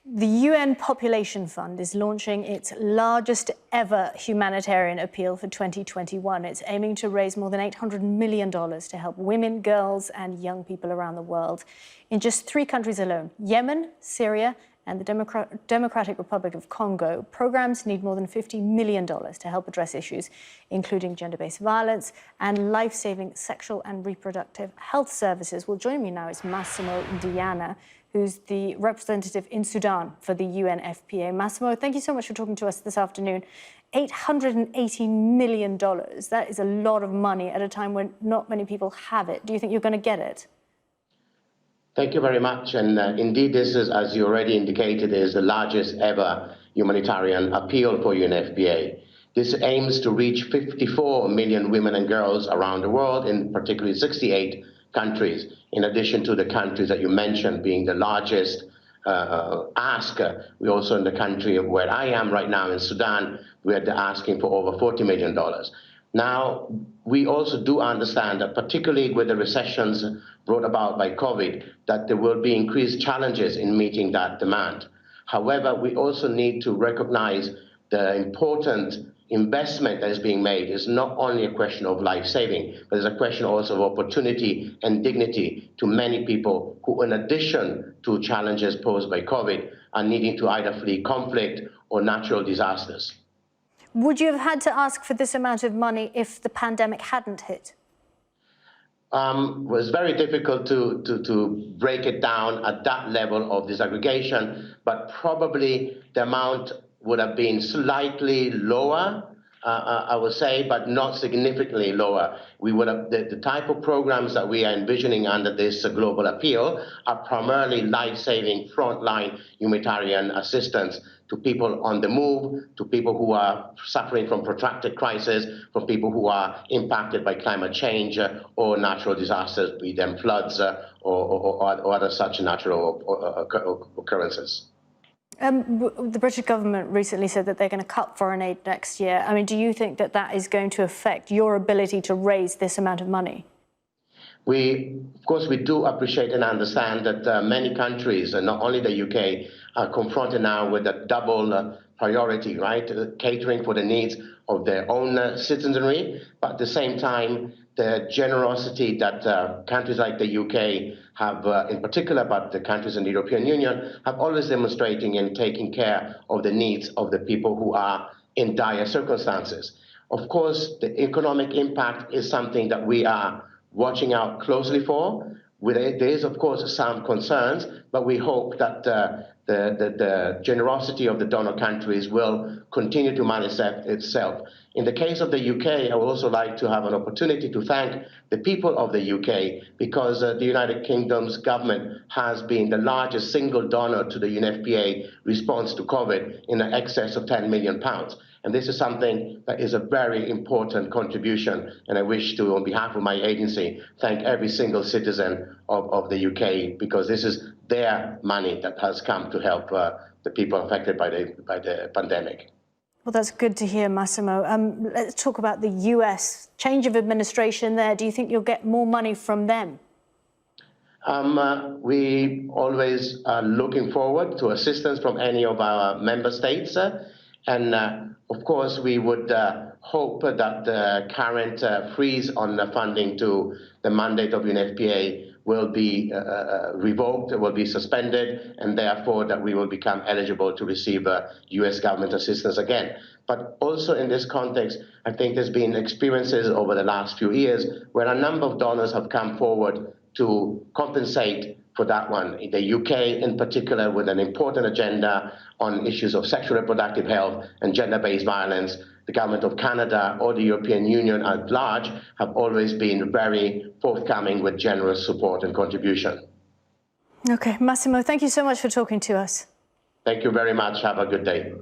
The UN Population Fund is launching its largest ever humanitarian appeal for 2021. It's aiming to raise more than $800 million to help women, girls and young people around the world in just 3 countries alone: Yemen, Syria and the Democratic Republic of Congo. Programs need more than $50 million to help address issues including gender-based violence and life-saving sexual and reproductive health services. Well, joining me now is Massimo Diana, who's the representative in Sudan for the UNFPA. Massimo, thank you so much for talking to us this afternoon. $880 million, that is a lot of money at a time when not many people have it. Do you think you're going to get it? Thank you very much. And indeed, this is, as you already indicated, is the largest ever humanitarian appeal for UNFPA. This aims to reach 54 million women and girls around the world, in particularly 68 countries, in addition to the countries that you mentioned being the largest ask. We also, in the country where I am right now in Sudan, we are asking for over $40 million. Now, we also do understand that particularly with the recessions brought about by COVID, that there will be increased challenges in meeting that demand. However, we also need to recognize the important investment that is being made is not only a question of life-saving, but it's a question also of opportunity and dignity to many people who, in addition to challenges posed by COVID, are needing to either flee conflict or natural disasters. Would you have had to ask for this amount of money if the pandemic hadn't hit? It was very difficult to break it down at that level of disaggregation, but probably the amount would have been slightly lower, I would say, but not significantly lower. We would have the type of programs that we are envisioning under this global appeal are primarily life-saving frontline humanitarian assistance to people on the move, to people who are suffering from protracted crisis, from people who are impacted by climate change or natural disasters, be them floods or other such natural occurrences. The British government recently said that they're going to cut foreign aid next year. I mean, do you think that that is going to affect your ability to raise this amount of money? Of course, we do appreciate and understand that many countries, and not only the UK, are confronted now with a double priority, right? Catering for the needs of their own citizenry, but at the same time, the generosity that countries like the UK have, in particular, but the countries in the European Union, have always demonstrating in taking care of the needs of the people who are in dire circumstances. Of course, the economic impact is something that we are watching out closely for. There is, of course, some concerns, but we hope that the generosity of the donor countries will continue to manifest itself. In the case of the UK, I would also like to have an opportunity to thank the people of the UK, because the United Kingdom's government has been the largest single donor to the UNFPA response to COVID in excess of £10 million. And this is something that is a very important contribution. And I wish to, on behalf of my agency, thank every single citizen of the UK, because this is their money that has come to help the people affected by the pandemic. Well, that's good to hear, Massimo. Let's talk about the US. Change of administration there. Do you think you'll get more money from them? We always are looking forward to assistance from any of our member states. Of course, we would hope that the current freeze on the funding to the mandate of UNFPA will be revoked, will be suspended, and therefore that we will become eligible to receive US government assistance again. But also in this context, I think there's been experiences over the last few years where a number of donors have come forward to compensate for that one. The UK in particular, with an important agenda on issues of sexual reproductive health and gender-based violence. The government of Canada or the European Union at large have always been very forthcoming with generous support and contribution. Okay, Massimo, thank you so much for talking to us. Thank you very much. Have a good day.